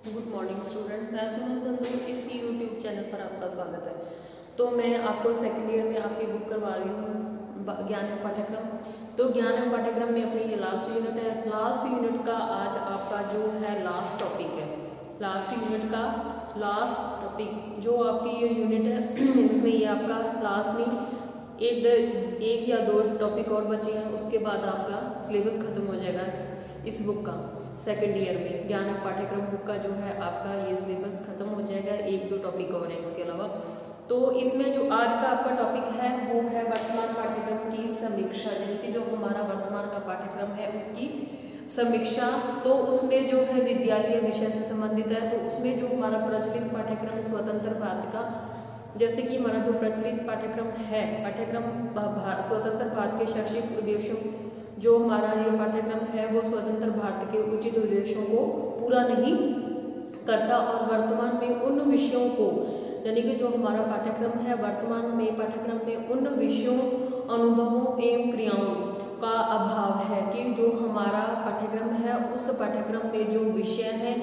Good morning student, मैं सुमन संधू। इस YouTube channel पर आपका स्वागत है। तो मैं आपको सेकेंड ईयर में आपकी बुक करवा रही हूँ ज्ञान एवं पाठ्यक्रम। तो ज्ञान एवं पाठ्यक्रम में अपनी ये लास्ट यूनिट है। लास्ट यूनिट का आज आपका जो है लास्ट टॉपिक है। लास्ट यूनिट का लास्ट टॉपिक जो आपकी ये यूनिट है उसमें ये आपका लास्ट नहीं एक या दो टॉपिक और बचे हैं, उसके बाद आपका सिलेबस खत्म हो जाएगा। इस बुक का सेकेंड ईयर में ज्ञान एवं पाठ्यक्रम बुक का जो है आपका ये सिलेबस खत्म हो जाएगा। एक दो टॉपिक और हैं इसके अलावा। तो इसमें जो आज का आपका टॉपिक है वो है वर्तमान पाठ्यक्रम की समीक्षा, यानी कि जो हमारा वर्तमान का पाठ्यक्रम है उसकी समीक्षा। तो उसमें जो है विद्यालय विषय से संबंधित है। तो उसमें जो हमारा प्रचलित पाठ्यक्रम स्वतंत्र भारत का, जैसे कि हमारा जो प्रचलित पाठ्यक्रम है, स्वतंत्र भारत के शैक्षिक उद्देश्यों, जो हमारा ये पाठ्यक्रम है वो स्वतंत्र भारत के उचित उद्देश्यों को पूरा नहीं करता और वर्तमान में उन विषयों को, यानी कि जो हमारा पाठ्यक्रम है वर्तमान में पाठ्यक्रम में उन विषयों, अनुभवों एवं क्रियाओं का अभाव है कि जो हमारा पाठ्यक्रम है उस पाठ्यक्रम में जो विषय हैं,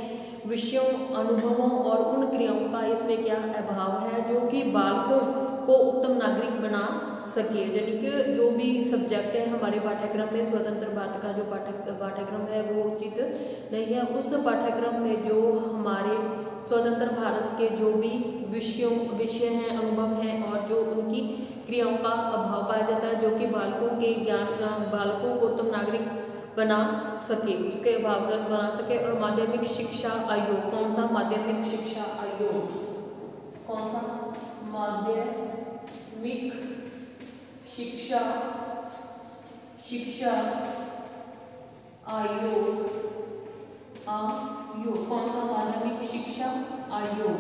विषयों, अनुभवों और उन क्रियाओं का इसमें क्या अभाव है जो कि बालकों को उत्तम नागरिक बना सके। यानी कि जो भी सब्जेक्ट है हमारे पाठ्यक्रम में स्वतंत्र भारत का जो पाठ्यक्रम है वो उचित नहीं है। उस पाठ्यक्रम में जो हमारे स्वतंत्र भारत के जो भी विषय हैं, अनुभव हैं और जो उनकी क्रियाओं का अभाव पाया जाता है, जो कि बालकों के बालकों को उत्तम नागरिक बना सके, उसके अभाव बना सके। और माध्यमिक शिक्षा आयोग, कौन सा माध्यमिक शिक्षा आयोग, कौन सा माध्यमिक शिक्षा आयोग, कौन सा माध्यमिक शिक्षा आयोग,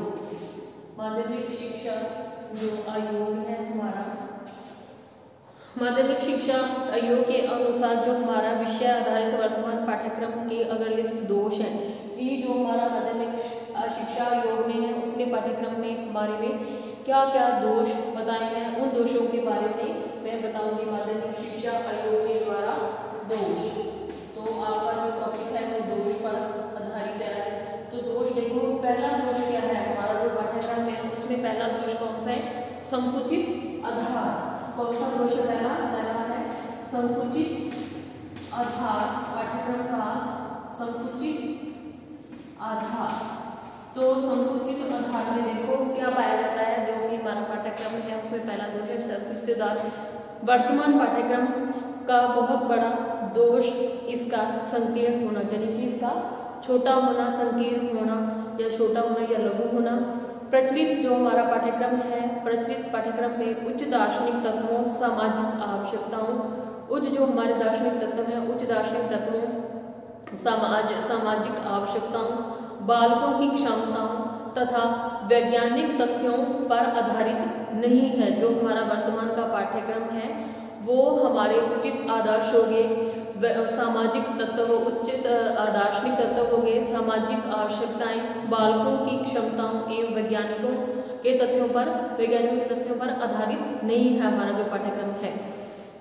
माध्यमिक शिक्षा जो आयोग है हमारा, माध्यमिक शिक्षा आयोग के अनुसार जो हमारा विषय आधारित वर्तमान पाठ्यक्रम के अगर लिखित दोष है, ये जो हमारा माध्यमिक शिक्षा आयोग ने है उसके पाठ्यक्रम में हमारे में क्या क्या दोष बताए हैं, उन दोषों के बारे में मैं बताऊंगी। माध्यमिक शिक्षा आयोग के द्वारा दोष, तो आपका जो टॉपिक है वो दोष पर आधारित है। तो दोष देखो, पहला दोष क्या है हमारा जो पाठ्यक्रम है उसमें पहला दोष कौन सा है, संकुचित आधार। कौन सा दोष है पहला है संकुचित आधार, पाठ्यक्रम का संकुचित आधार। तो संकुचित आधार में देखो क्या पाया जाता है, जो कि हमारा पाठ्यक्रम है उसमें पहला दोष है संकुचित आधार। वर्तमान पाठ्यक्रम का बहुत बड़ा दोष इसका संकीर्ण होना, यानी कि इसका छोटा होना, संकीर्ण होना या छोटा होना या लघु होना। प्रचलित जो हमारा पाठ्यक्रम है, प्रचलित पाठ्यक्रम में उच्च दार्शनिक तत्वों, सामाजिक आवश्यकताओं, उच्च जो हमारे दार्शनिक तत्व हैं, उच्च दार्शनिक तत्वों, सामाजिक आवश्यकताओं, बालकों की क्षमताओं तथा वैज्ञानिक तथ्यों पर आधारित नहीं है। जो हमारा वर्तमान का पाठ्यक्रम है वो हमारे उचित आदर्श हो गए, सामाजिक तत्व, उचित दार्शनिक तत्व हो गए, सामाजिक आवश्यकताएं, बालकों की क्षमताओं एवं वैज्ञानिकों के तथ्यों पर आधारित नहीं है हमारा जो पाठ्यक्रम है।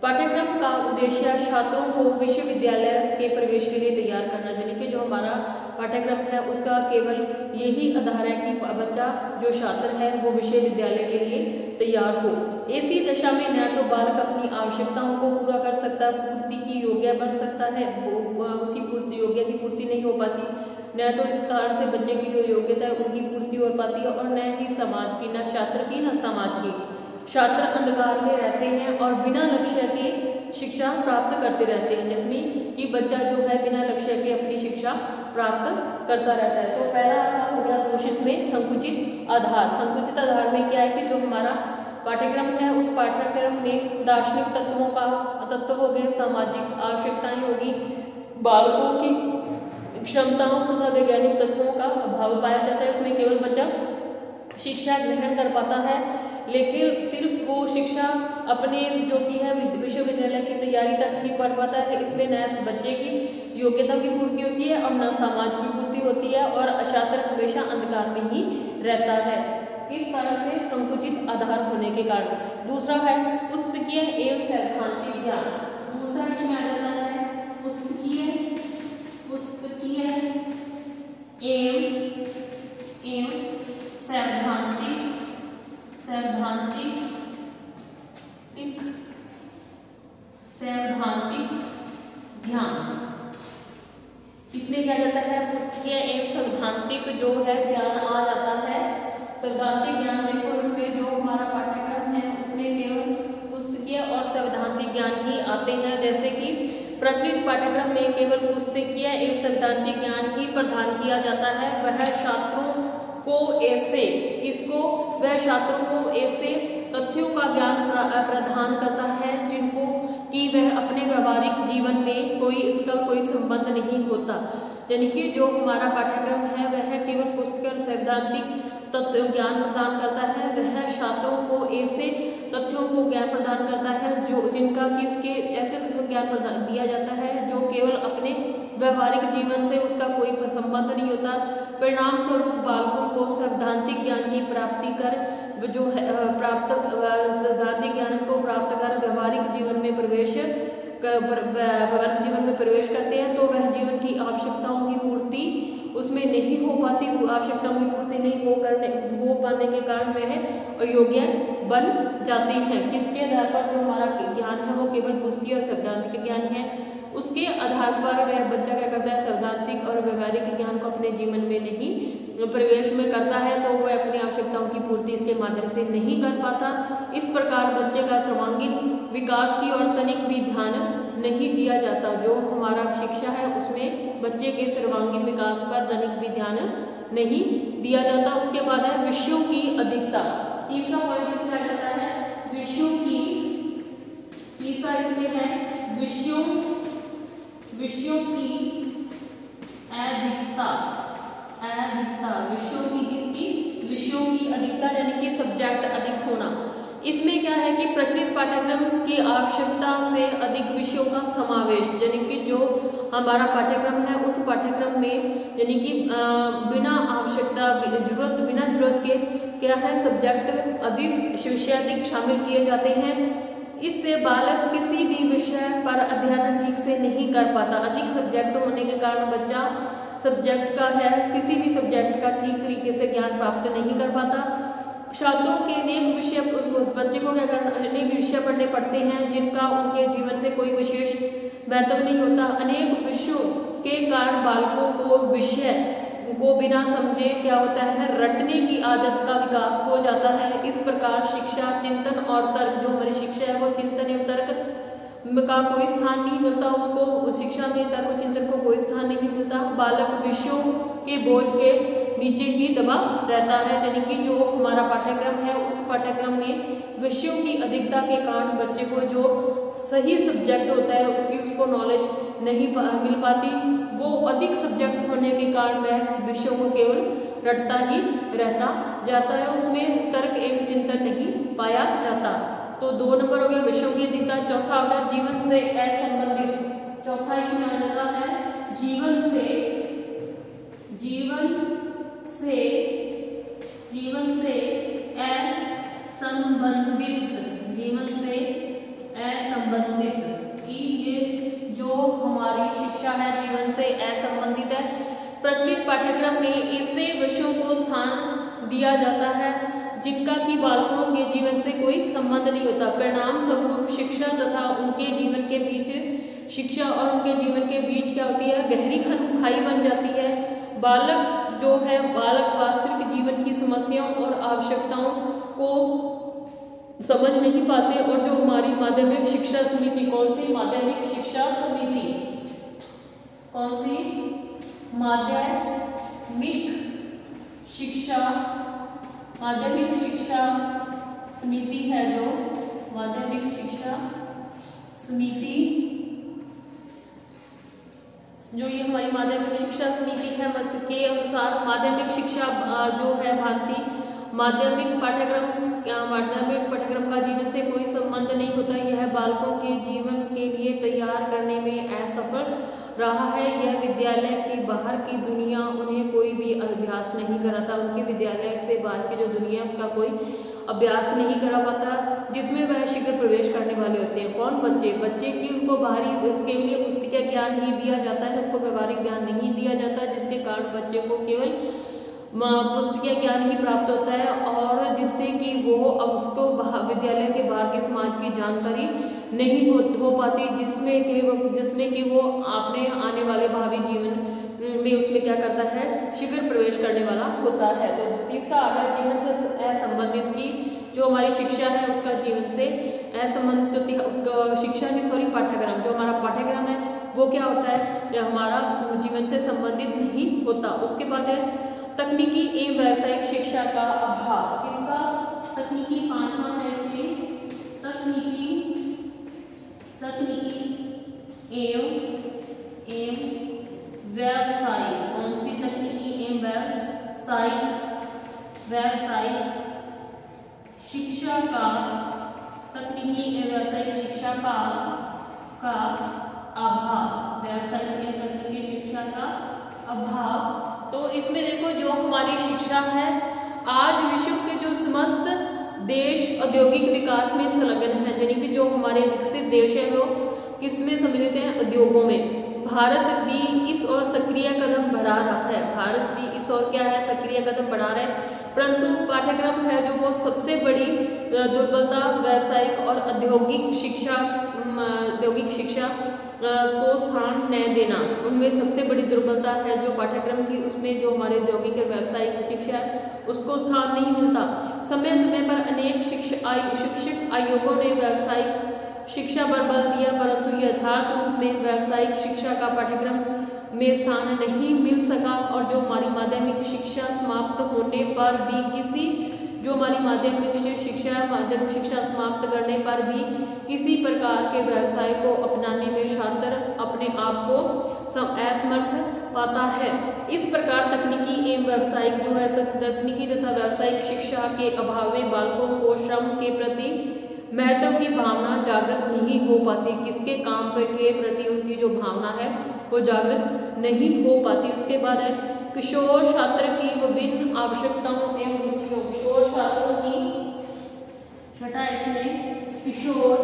पाठ्यक्रम का उद्देश्य छात्रों को विश्वविद्यालय के प्रवेश के लिए तैयार करना, यानी कि जो हमारा पाठ्यक्रम है उसका केवल यही आधार है कि बच्चा जो छात्र है वो विश्वविद्यालय के लिए तैयार हो। ऐसी दशा में न तो बालक अपनी आवश्यकताओं को पूरा कर सकता है, पूर्ति की योग्य बन सकता है, उसकी योग्य की पूर्ति नहीं हो पाती, न तो इस कारण से बच्चे की जो योग्यता है उनकी पूर्ति हो पाती है, और न ही समाज की, न छात्र की न समाज की। छात्र अंधकार में रहते हैं और बिना लक्ष्य के शिक्षा प्राप्त करते रहते हैं, जिसमें कि बच्चा जो है बिना लक्ष्य के अपनी शिक्षा प्राप्त करता रहता है। तो पहला आपका हो गया दोष इसमें संकुचित आधार। संकुचित आधार में क्या है कि जो हमारा पाठ्यक्रम है उस पाठ्यक्रम में दार्शनिक तत्व हो गए, सामाजिक आवश्यकताएं होगी, बालकों की क्षमताओं तथा वैज्ञानिक तत्वों का अभाव पाया जाता है। उसमें केवल बच्चा शिक्षा ग्रहण कर पाता है, लेकिन सिर्फ वो शिक्षा अपने जो कि है विश्वविद्यालय की तैयारी तक ही पढ़ पाता है। इसमें न बच्चे की योग्यता की पूर्ति होती है और न समाज की पूर्ति होती है, और छात्र हमेशा अंधकार में ही रहता है। इस कारण से संकुचित आधार होने के कारण। दूसरा है पुस्तकीय एवं सैद्धांतिक ज्ञान। दूसरा इसमें आ जाता है पुस्तकीय एवं इसमें क्या जाता है, पुस्तकीय एवं सैद्धांतिक जो है ज्ञान आ जाता है। सैद्धांतिक ज्ञान देखो, इसमें जो हमारा पाठ्यक्रम है उसमें केवल पुस्तकीय और सैद्धांतिक ज्ञान ही आते हैं। जैसे कि प्रचलित पाठ्यक्रम में केवल पुस्तकीय एवं सैद्धांतिक ज्ञान ही प्रदान किया जाता है। वह छात्रों को ऐसे तथ्यों का ज्ञान प्रदान करता है जिनको कि वह अपने व्यवहारिक जीवन में इसका कोई संबंध नहीं होता। यानी कि जो हमारा पाठ्यक्रम है वह केवल पुस्तकीय और सैद्धांतिक तथ्य ज्ञान प्रदान करता है। वह छात्रों को ऐसे तथ्यों को ज्ञान प्रदान करता है जिनका कि उसके ऐसे तथ्यों ज्ञान प्रदान दिया जाता है जो केवल अपने व्यवहारिक जीवन से उसका कोई संबंध नहीं होता। परिणाम स्वरूप बालकों को सैद्धांतिक ज्ञान की प्राप्ति कर सैद्धांतिक ज्ञान को प्राप्त कर व्यवहारिक जीवन में प्रवेश करते हैं तो वह जीवन की आवश्यकताओं की पूर्ति उसमें नहीं हो पाती। आवश्यकताओं की पूर्ति नहीं हो पाने के कारण वह अयोग्य बन जाते हैं। किसके आधार पर? जो हमारा ज्ञान है वो केवल पुस्तकीय और सैद्धांतिक ज्ञान है, उसके आधार पर वह बच्चा क्या करता है, सैद्धांतिक और व्यवहारिक ज्ञान को अपने जीवन में नहीं प्रवेश में करता है तो वह अपनी आवश्यकताओं की पूर्ति इसके माध्यम से नहीं कर पाता। इस प्रकार बच्चे का सर्वांगीण विकास की ओर तनिक भी ध्यान नहीं दिया जाता। जो हमारा शिक्षा है उसमें बच्चे के सर्वांगीण विकास पर तनिक भी ध्यान नहीं दिया जाता। उसके बाद है विषयों की अधिकता। तीसरा पॉइंट इसमें आ जाता है विषयों की, तीसरा इसमें है विषयों की अधिकता। विषयों की अधिकता यानी कि सब्जेक्ट अधिक होना। इसमें क्या है कि प्रचलित पाठ्यक्रम की आवश्यकता से अधिक विषयों का समावेश, यानी कि जो हमारा पाठ्यक्रम है उस पाठ्यक्रम में यानी कि बिना जरूरत के क्या है सब्जेक्ट अधिक शामिल किए जाते हैं। इससे बालक किसी भी विषय पर अध्ययन ठीक से नहीं कर पाता। अधिक सब्जेक्ट होने के कारण बच्चा किसी भी सब्जेक्ट का ठीक तरीके से ज्ञान प्राप्त नहीं कर पाता। छात्रों के अनेक विषय बच्चे को क्या करना, अनेक विषय पढ़ने पड़ते हैं जिनका उनके जीवन से कोई विशेष महत्व नहीं होता। अनेक विषयों के कारण बालकों को विषय को बिना समझे क्या होता है, रटने की आदत का विकास हो जाता है। इस प्रकार शिक्षा, चिंतन और तर्क, जो हमारी शिक्षा है वो चिंतन एवं तर्क का कोई स्थान नहीं मिलता, उसको शिक्षा में तर्क और चिंतन को कोई स्थान नहीं मिलता। बालक विषयों के बोझ के नीचे ही दबा रहता है। यानी कि जो हमारा पाठ्यक्रम है उस पाठ्यक्रम में विषयों की अधिकता के कारण बच्चे को जो सही सब्जेक्ट होता है उसको नॉलेज नहीं मिल पाती। वो अधिक सब्जेक्ट होने के कारण वह विषयों को केवल रटता ही रहता जाता है, उसमें तर्क एवं चिंतन नहीं पाया जाता। तो 2 नंबर हो गया विषयों की अधिकता। चौथा हो गया जीवन से असंबंधित। चौथा इसमें आ जाता है जीवन से असंबंधित कि ये जो हमारी शिक्षा है जीवन से असंबंधित है। प्रचलित पाठ्यक्रम में ऐसे विषयों को स्थान दिया जाता है जिनका कि बालकों के जीवन से कोई संबंध नहीं होता। परिणाम स्वरूप शिक्षा तथा उनके जीवन के बीच क्या होती है, गहरी खाई बन जाती है। बालक वास्तविक जीवन की समस्याओं और आवश्यकताओं को समझ नहीं पाते और जो हमारी माध्यमिक शिक्षा समिति, कौन सी माध्यमिक शिक्षा समिति है, जो माध्यमिक शिक्षा समिति जो ये हमारी माध्यमिक शिक्षा समिति है के अनुसार माध्यमिक शिक्षा जो है भांति माध्यमिक पाठ्यक्रम का जीवन से कोई संबंध नहीं होता। यह बालकों के जीवन के लिए तैयार करने में असफल रहा है। यह विद्यालय के बाहर की दुनिया उन्हें कोई भी अभ्यास नहीं कराता। उनके विद्यालय से बाहर की जो दुनिया उसका कोई अभ्यास नहीं करा पाता, जिसमें वह शीघ्र प्रवेश करने वाले होते हैं। कौन? बच्चे की उनको बाहरी केवल पुस्तकीय ज्ञान ही दिया जाता है, उनको व्यवहारिक ज्ञान नहीं दिया जाता, जिसके कारण बच्चे को केवल पुस्तकीय ज्ञान ही प्राप्त होता है और जिससे कि वो अब उसको विद्यालय के बाहर के समाज की जानकारी नहीं हो पाती, जिसमें कि वो अपने आने वाले भावी जीवन में उसमें क्या करता है, शीघ्र प्रवेश करने वाला होता है। तो तीसरा आ गया जीवन से असंबंधित की जो हमारी शिक्षा है उसका जीवन से असंबंधित शिक्षा नहीं सॉरी पाठ्यक्रम, जो हमारा पाठ्यक्रम है वो क्या होता है, हमारा जीवन से संबंधित नहीं होता। उसके बाद है तकनीकी एवं व्यावसायिक शिक्षा का अभाव। किसका? तकनीकी, पांचवा है इसमें तकनीकी एवं व्यावसायिक। कौन सी? तकनीकी एवं व्यावसायिक शिक्षा का, तकनीकी एवं व्यावसायिक शिक्षा का अभाव, व्यावसायिक एवं तकनीकी शिक्षा का अभाव। तो इसमें देखो जो हमारी शिक्षा है, आज विश्व के जो समस्त देश औद्योगिक विकास में संलग्न है, यानी कि जो हमारे विकसित देश है वो किसमें सम्मिलित हैं? उद्योगों में। भारत भी इस ओर सक्रिय कदम बढ़ा रहा है, भारत भी इस ओर क्या है, सक्रिय कदम बढ़ा रहा है। परंतु पाठ्यक्रम है जो वो सबसे बड़ी दुर्बलता व्यावसायिक और औद्योगिक शिक्षा को स्थान न देना, उनमें सबसे बड़ी दुर्बलता है जो पाठ्यक्रम की, उसमें जो हमारे औद्योगिक और व्यावसायिक शिक्षा है उसको स्थान नहीं मिलता। समय समय पर अनेक शिक्षक आयोगों ने व्यावसायिक शिक्षा पर बल दिया, परंतु यथार्थ रूप में व्यावसायिक शिक्षा का पाठ्यक्रम में स्थान नहीं मिल सका। और जो हमारी माध्यमिक शिक्षा समाप्त होने पर भी माध्यमिक शिक्षा समाप्त करने पर भी किसी प्रकार के व्यवसाय को अपनाने में छात्र अपने आप को असमर्थ पाता है। इस प्रकार तकनीकी एवं व्यावसायिक जो है, तकनीकी तथा व्यावसायिक शिक्षा के अभाव में बालकों को श्रम के प्रति महत्व की भावना जागृत नहीं हो पाती। किसके काम के प्रति उनकी जो भावना है वो जागृत नहीं हो पाती। उसके बाद है किशोर छात्र की विभिन्न आवश्यकताओं एवं रुचियों। किशोर छात्रों की, छठा इसमें किशोर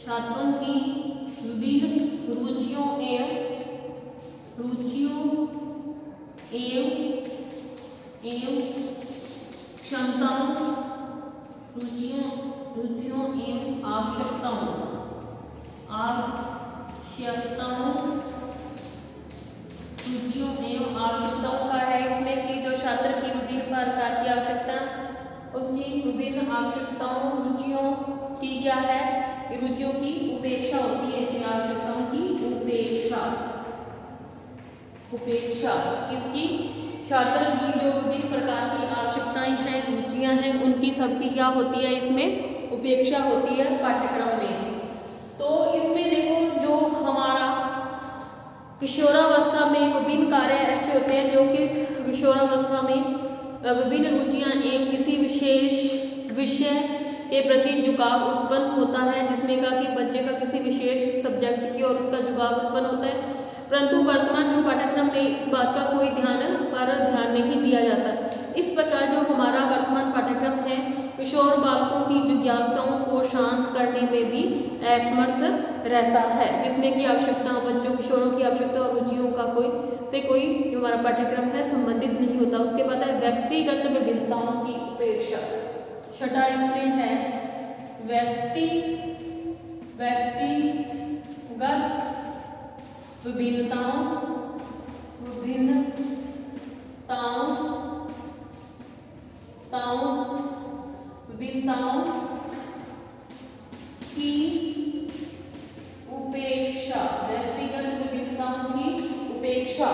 छात्रों की विभिन्न रुचियों एवं क्षमताओं, रुचियों एवं आवश्यकताओं का है इसमें कि जो छात्र की विभिन्न प्रकार की आवश्यकता, उसकी विभिन्न आवश्यकताओं, रुचियों की क्या है, रुचियों की उपेक्षा होती है इसमें। आवश्यकताओं की उपेक्षा किसकी? छात्र की जो विभिन्न प्रकार की आवश्यकताएं हैं, रुचियां हैं, उनकी सबकी क्या होती है, इसमें उपेक्षा होती है पाठ्यक्रम में। तो इसमें देखो जो हमारा किशोरावस्था में विभिन्न कार्य ऐसे होते हैं जो कि किशोरावस्था में विभिन्न रुचियां एक किसी विशेष विषय के प्रति झुकाव उत्पन्न होता है, जिसमें कहा कि बच्चे का किसी विशेष सब्जेक्ट की ओर उसका झुकाव उत्पन्न होता है। परंतु वर्तमान जो पाठ्यक्रम में इस बात का कोई ध्यान नहीं दिया जाता। इस प्रकार जो हमारा वर्तमान पाठ्यक्रम है किशोर बालकों की जिज्ञासाओं को शांत करने में भी असमर्थ रहता है, जिसमें कि आवश्यकताओं, बच्चों किशोरों की आवश्यकता और रुचियों का कोई जो हमारा पाठ्यक्रम है संबंधित नहीं होता। उसके बाद है व्यक्तिगत विभिन्नताओं की उपेक्षा। छठा इसमें है व्यक्तिगत विभिन्नताओं की उपेक्षा। व्यक्तिगत विभिन्नताओं की उपेक्षा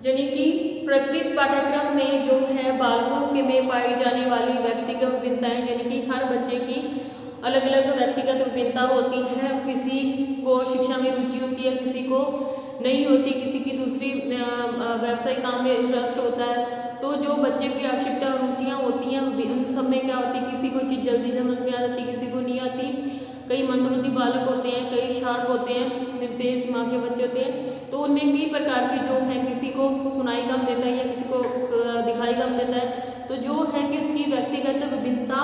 यानी कि प्रचलित पाठ्यक्रम में जो है बालकों के में पाई जाने वाली व्यक्तिगत विभिन्नताएं, यानी कि हर बच्चे की अलग अलग व्यक्तिगत विभिन्नता होती है। किसी को शिक्षा में रुचि होती है, किसी को नहीं होती, किसी की दूसरी व्यावसायिक काम में इंटरेस्ट होता है। तो जो बच्चे की आवश्यकता और रुचियाँ होती हैं उन सब में क्या होती है, किसी को चीज़ जल्दी समझ में आ जाती, किसी को नहीं आती। कई मंदबुद्धि बालक होते हैं, कई शार्प होते हैं, तेज दिमाग के बच्चे होते हैं। तो उनमें कई प्रकार की जो है, किसी को सुनाई कम देता है या किसी को दिखाई कम देता है। तो जो है कि उसकी व्यक्तिगत विभिन्नता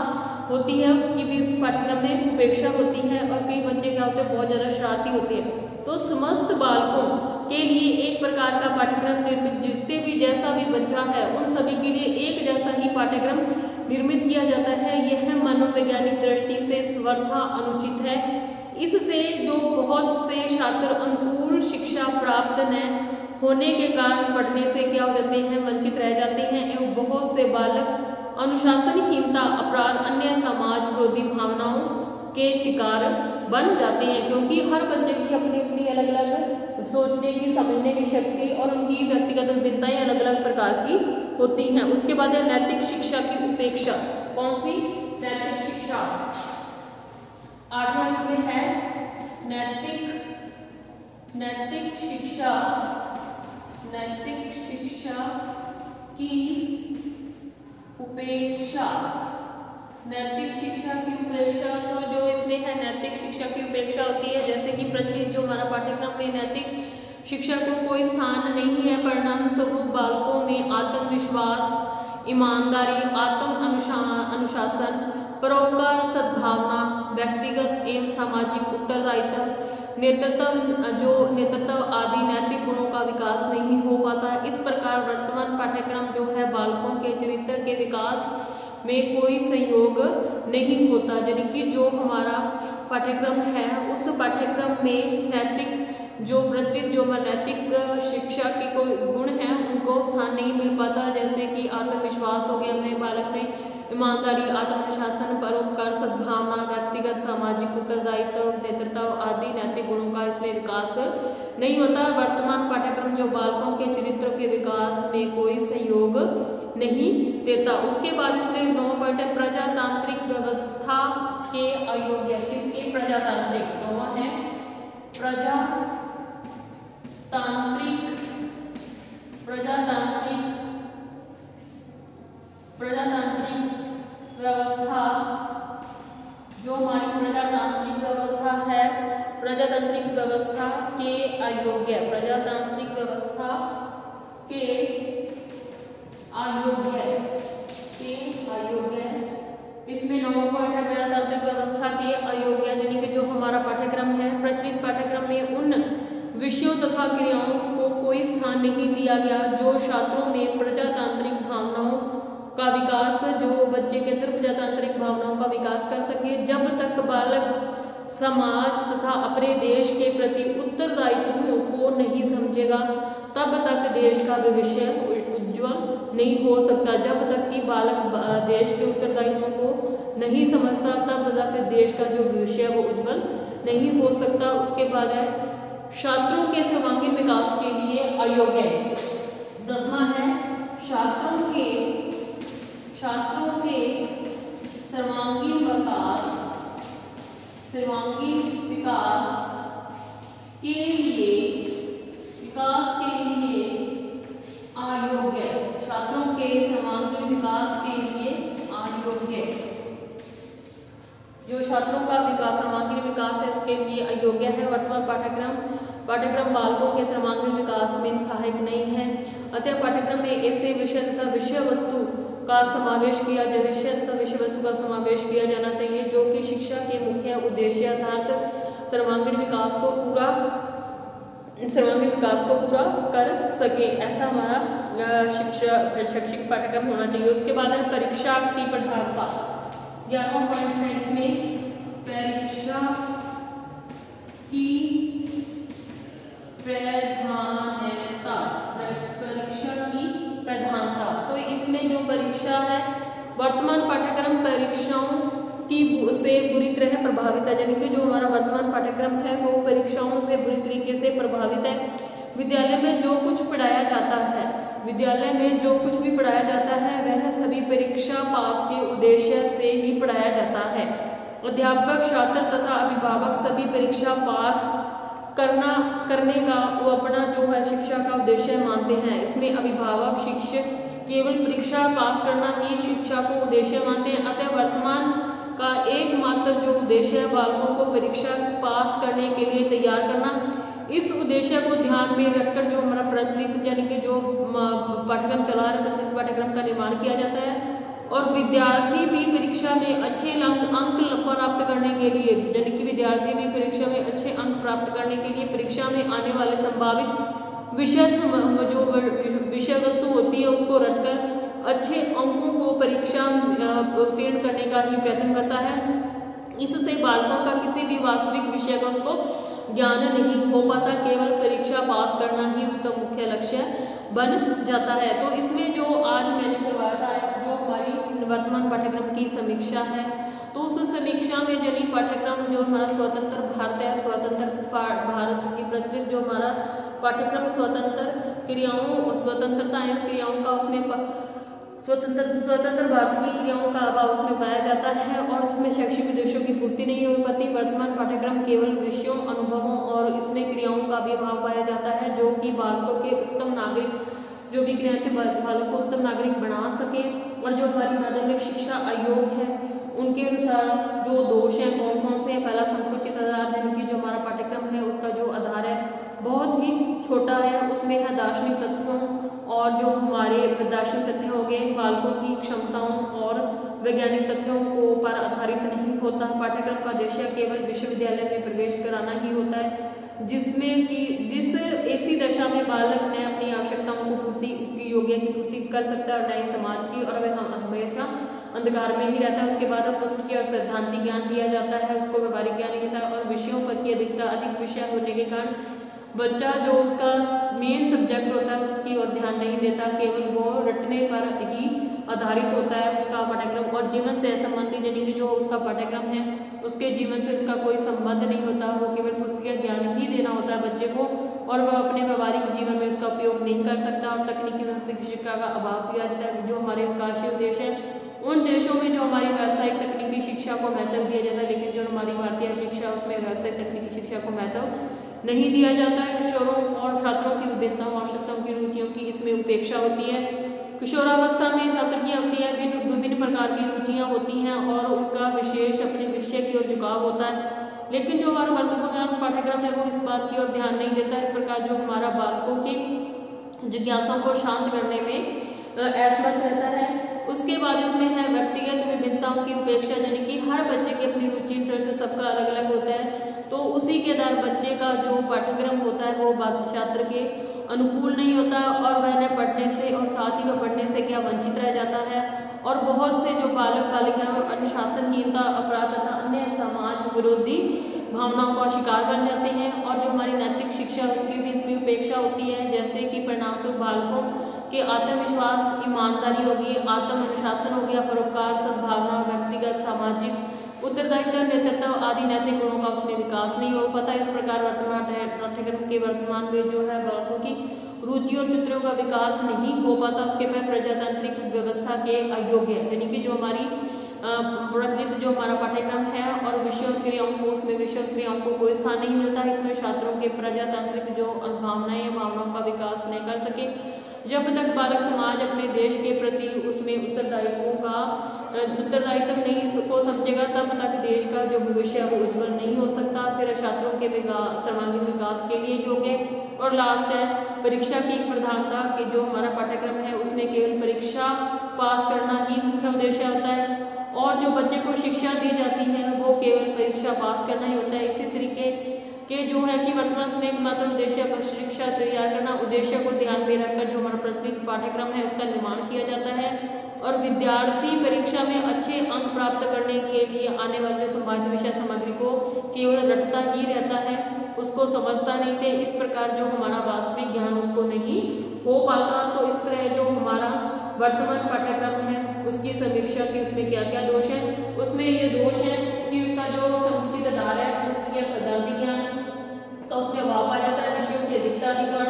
होती है, उसकी भी उस पाठ्यक्रम में उपेक्षा होती है। और कई बच्चे क्या होते हैं, बहुत ज़्यादा शरारती होते हैं। तो समस्त बालकों के लिए एक प्रकार का पाठ्यक्रम निर्मित, जितने भी जैसा भी बच्चा है उन सभी के लिए एक जैसा ही पाठ्यक्रम निर्मित किया जाता है। यह मनोवैज्ञानिक दृष्टि से सर्वथा अनुचित है। इससे जो बहुत से छात्र अनुकूल शिक्षा प्राप्त न होने के कारण पढ़ने से क्या हो जाते हैं, वंचित रह जाते हैं एवं बहुत से बालक अनुशासनहीनता, अपराध, अन्य समाज विरोधी भावनाओं के शिकार बन जाते हैं, क्योंकि हर बच्चे की अपनी अपनी अलग अलग सोचने की, समझने की शक्ति और उनकी व्यक्तिगत विभिन्नताएं अलग अलग प्रकार की होती हैं। उसके बाद है नैतिक शिक्षा की उपेक्षा। कौन सी? नैतिक शिक्षा। 8वां इसमें है नैतिक शिक्षा की उपेक्षा। नैतिक शिक्षा की उपेक्षा, तो जो इसमें है नैतिक शिक्षा की उपेक्षा होती है, जैसे कि प्रचलित जो हमारा पाठ्यक्रम में नैतिक शिक्षा को कोई स्थान नहीं है, परिणाम स्वरूप बालकों में आत्मविश्वास, ईमानदारी, आत्म अनुशासन, परोपकार, सद्भावना, व्यक्तिगत एवं सामाजिक उत्तरदायित्व, नेतृत्व आदि नैतिक गुणों का विकास नहीं हो पाता। इस प्रकार वर्तमान पाठ्यक्रम जो है बालकों के चरित्र के विकास में कोई सहयोग नहीं होता। यानी कि जो हमारा पाठ्यक्रम है उस पाठ्यक्रम में नैतिक जो प्रचलित जो नैतिक शिक्षा के कोई गुण हैं उनको स्थान नहीं मिल पाता, जैसे कि आत्मविश्वास हो गया में बालक में, ईमानदारी, आत्मनुशासन, परोपकार, सद्भावना, व्यक्तिगत सामाजिक उत्तरदायित्व, नेतृत्व आदि नैतिक गुणों का इसमें विकास नहीं होता। वर्तमान पाठ्यक्रम जो बालकों के चरित्र के विकास में कोई सहयोग नहीं देता। उसके बाद इसमें 9 पॉइंट है प्रजातांत्रिक व्यवस्था के अयोग्य। किसके? प्रजातांत्रिक। 9 है प्रजातांत्रिक व्यवस्था, जो हमारी प्रजातांत्रिक व्यवस्था है, प्रजातांत्रिक व्यवस्था के अयोग्य, प्रजातांत्रिक व्यवस्था के अयोग्य। इसमें 9 पॉइंट है प्रजातांत्रिक व्यवस्था के अयोग्य, यानी कि जो हमारा पाठ्यक्रम है प्रचलित पाठ्यक्रम में उन विषयों तथा क्रियाओं को कोई स्थान नहीं दिया गया जो छात्रों में प्रजातांत्रिक भावनाओं का विकास, जो बच्चे के अंदर प्रजातांत्रिक भावनाओं का विकास कर सके। जब तक बालक समाज तथा अपने देश के प्रति उत्तरदायित्वों को नहीं समझेगा तब तक देश का भविष्य उज्ज्वल नहीं हो सकता। जब तक कि बालक देश के उत्तरदायित्वों को नहीं समझता तब तक देश का जो भविष्य है वो उज्ज्वल नहीं हो सकता। उसके बाद है छात्रों के सर्वांगीण विकास के लिए अयोग्य। 10वां है छात्रों के सर्वांगीण विकास के लिए अयोग्य। छात्रों के सर्वांगीण विकास के लिए अयोग्य। जो छात्रों का विकास, सर्वांगीण विकास है उसके लिए अयोग्य है। वर्तमान पाठ्यक्रम बालकों के सर्वांगीण विकास में सहायक नहीं है। अतः पाठ्यक्रम में ऐसे विषय तथा विषय वस्तु का समावेश किया जाना चाहिए जो कि शिक्षा के मुख्य उद्देश्य अर्थात सर्वांगीण विकास को पूरा कर सके। ऐसा हमारा शैक्षिक पाठ्यक्रम होना चाहिए। उसके बाद है परीक्षा की प्रधानता। 11वां पॉइंट है इसमें परीक्षा की प्रधानता। तो इसमें जो परीक्षा है वर्तमान पाठ्यक्रम परीक्षाओं की से बुरी तरह प्रभावित है, यानी कि जो हमारा वर्तमान पाठ्यक्रम है वो परीक्षाओं से बुरी तरीके से प्रभावित है। विद्यालय में जो कुछ भी पढ़ाया जाता है वह सभी परीक्षा पास के उद्देश्य से ही पढ़ाया जाता है। अध्यापक, छात्र तथा अभिभावक सभी परीक्षा पास करने का वो अपना जो है शिक्षा का उद्देश्य मानते हैं। इसमें अभिभावक, शिक्षक केवल परीक्षा पास करना ही शिक्षा को उद्देश्य मानते हैं। अतः वर्तमान का एकमात्र जो उद्देश्य है बालकों को परीक्षा पास करने के लिए तैयार करना। इस उद्देश्य को ध्यान में रखकर जो हमारा प्रचलित यानी कि जो पाठ्यक्रम चला रहा है, प्रचलित पाठ्यक्रम का निर्माण किया जाता है और विद्यार्थी भी परीक्षा में अच्छे अंक प्राप्त करने के लिए, यानी कि विद्यार्थी भी परीक्षा में अच्छे अंक प्राप्त करने के लिए परीक्षा में आने वाले संभावित विषय वस्तु होती है उसको रटकर अच्छे अंकों को परीक्षा उत्तीर्ण करने का ही प्रयत्न करता है। इससे बालकों का किसी भी वास्तविक विषय का उसको ज्ञान नहीं हो पाता, केवल परीक्षा पास करना ही उसका मुख्य लक्ष्य बन जाता है। तो इसमें जो आज मैंने करवाया था, जो हमारी वर्तमान पाठ्यक्रम की समीक्षा है, तो उस समीक्षा में जनी पाठ्यक्रम जो हमारा स्वतंत्र भारत है, स्वतंत्र भारत की प्रचलित जो हमारा पाठ्यक्रम स्वतंत्रता एवं क्रियाओं का, उसमें स्वतंत्र भारत की क्रियाओं का अभाव उसमें पाया जाता है और उसमें शैक्षिक उद्देश्यों की पूर्ति नहीं हो पाती। वर्तमान पाठ्यक्रम केवल विषयों, अनुभवों और इसमें क्रियाओं का भी अभाव पाया जाता है, जो कि बालकों के उत्तम नागरिक, जो भी क्रिया के बालकों को उत्तम नागरिक बना सके। और जो हमारी माध्यमिक शिक्षा आयोग है, उनके अनुसार जो दोष है कौन कौन से हैं। पहला, संकुचित आधार, जिनकी जो हमारा पाठ्यक्रम है उसका जो आधार है बहुत ही छोटा है, उसमें है दार्शनिक तथ्यों, और जो हमारे दार्शनिक तथ्य हो गए बालकों की क्षमताओं और वैज्ञानिक तथ्यों को पर आधारित नहीं होता। पाठ्यक्रम का उद्देश्य केवल विश्वविद्यालय में प्रवेश कराना ही होता है, जिसमें कि जिस ऐसी दशा में बालक ने अपनी आवश्यकताओं को पूर्ति की योग्य की पूर्ति कर सकता है और नए समाज की, और वह हमेशा अंधकार में ही रहता है। उसके बाद पुस्तकीय और सैद्धांतिक ज्ञान दिया जाता है, उसको व्यवहारिक ज्ञान देता है, और विषयों पर की अधिक विषय होने के कारण बच्चा जो उसका मेन सब्जेक्ट होता है उसकी ओर ध्यान नहीं देता, केवल वो रटने पर ही आधारित होता है उसका पाठ्यक्रम, और जीवन से संबंधित यानी कि जो उसका पाठ्यक्रम है उसके जीवन से उसका कोई संबंध नहीं होता। वो केवल पुस्तकीय ज्ञान ही देना होता है बच्चे को, और वह अपने व्यवहारिक जीवन में उसका उपयोग नहीं कर सकता। और तकनीकी व्यवसायिक शिक्षा का अभाव किया जाता है। जो हमारे विकासशील देश है, उन देशों में जो हमारी व्यावसायिक तकनीकी शिक्षा को महत्व दिया जाता है, लेकिन जो हमारी भारतीय शिक्षा उसमें व्यावसायिक तकनीकी शिक्षा को महत्व नहीं दिया जाता है। किशोरों और छात्रों की विभिन्नताओं, आवश्यकताओं की, रुचियों की इसमें उपेक्षा होती है। किशोरावस्था में छात्र की होती है विभिन्न प्रकार की रुचियां होती हैं और उनका विशेष अपने विषय की ओर झुकाव होता है, लेकिन जो हमारा वर्तमान पाठ्यक्रम है वो इस बात की ओर ध्यान नहीं देता। इस प्रकार जो हमारा बालकों की जिज्ञासाओं को शांत करने में असमर्थ रहता है। उसके बाद इसमें है व्यक्तिगत विभिन्नताओं की उपेक्षा, यानी कि हर बच्चे की अपनी रुचि इंटरेस्ट सबका अलग अलग होता है, तो उसी के आधार बच्चे का जो पाठ्यक्रम होता है वो छात्र के अनुकूल नहीं होता, और वह न पढ़ने से और साथ ही वह पढ़ने से क्या वंचित रह जाता है। और बहुत से जो बालक बालिकाएं अनुशासनहीनता, अपराध तथा अन्य समाज विरोधी भावनाओं का शिकार बन जाते हैं, और जो हमारी नैतिक शिक्षा उसकी भी इसमें उपेक्षा होती है, जैसे कि परिणामस्वरूप बालकों के आत्मविश्वास, ईमानदारी होगी, आत्म अनुशासन हो गया, परोपकार, सद्भावना, व्यक्तिगत सामाजिक उत्तरदायित्व, नेतृत्व आदि नैतिक गुणों का उसमें विकास नहीं हो पाता। इस प्रकार वर्तमान पाठ्यक्रम के वर्तमान में जो है बालकों की रुचि और चित्रों का विकास नहीं हो पाता। उसके पर प्रजातांत्रिक व्यवस्था के अयोग्य, यानी कि जो हमारी प्रचलित जो हमारा पाठ्यक्रम है और विषय और क्रियाओं को, उसमें विषय और क्रियाओं को कोई स्थान नहीं मिलता। इसमें छात्रों के प्रजातांत्रिक जो भावनाएं, भावनाओं का विकास नहीं कर सके। जब तक बालक समाज अपने देश के प्रति उसमें उत्तरदायित्व नहीं को समझेगा, तब तक देश का जो भविष्य है वो उज्जवल नहीं हो सकता। फिर छात्रों के सर्वांगीण विकास के लिए योग्य, और लास्ट है परीक्षा की प्रधानता के जो हमारा पाठ्यक्रम है उसमें केवल परीक्षा पास करना ही मुख्य उद्देश्य होता है, और जो बच्चे को शिक्षा दी जाती है वो केवल परीक्षा पास करना ही होता है। इसी तरीके के जो है कि वर्तमान समय एकमात्र उद्देश्य शिक्षा तैयार करना, उद्देश्य को ध्यान में रखकर जो हमारा प्रचलित पाठ्यक्रम है उसका निर्माण किया जाता है, और विद्यार्थी परीक्षा में अच्छे अंक प्राप्त करने के लिए आने वाले संभावित विषय सामग्री को केवल रटता ही रहता है, उसको समझता नहीं थे। इस प्रकार जो हमारा वास्तविक ज्ञान उसको नहीं हो पाता। तो इस तरह जो हमारा वर्तमान पाठ्यक्रम है उसकी समीक्षा की, उसमें क्या क्या दोष है। उसमें ये दोष है कि उसका जो संकुचित आधार है पुस्तकीय सैद्धांतिक ज्ञान का उसमें अभाव पाया जाता है, विषयों की अधिकता, अधिकरण,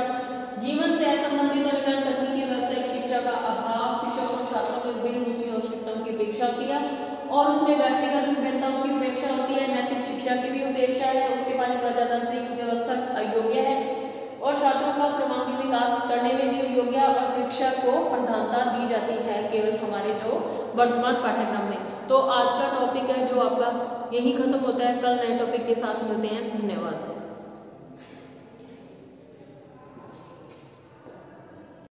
जीवन से असंबंधित और तकनीकी व्यावसायिक शिक्षा का अभाव, किशोर छात्रों में विभिन्न रुचि और आवश्यकताओं की उपेक्षा होती है, और उसमें व्यक्तिगत विभिन्नताओं की उपेक्षा होती है, नैतिक शिक्षा की भी उपेक्षा है, उसके बाद प्रजातांत्रिक व्यवस्था अयोग्य है, और छात्रों का सर्वांगीण विकास करने में भी अयोग्य, और परीक्षा को प्रधानता दी जाती है केवल हमारे जो वर्तमान पाठ्यक्रम में। तो आज का टॉपिक है जो आपका यही खत्म होता है। कल नए टॉपिक के साथ मिलते हैं। धन्यवाद।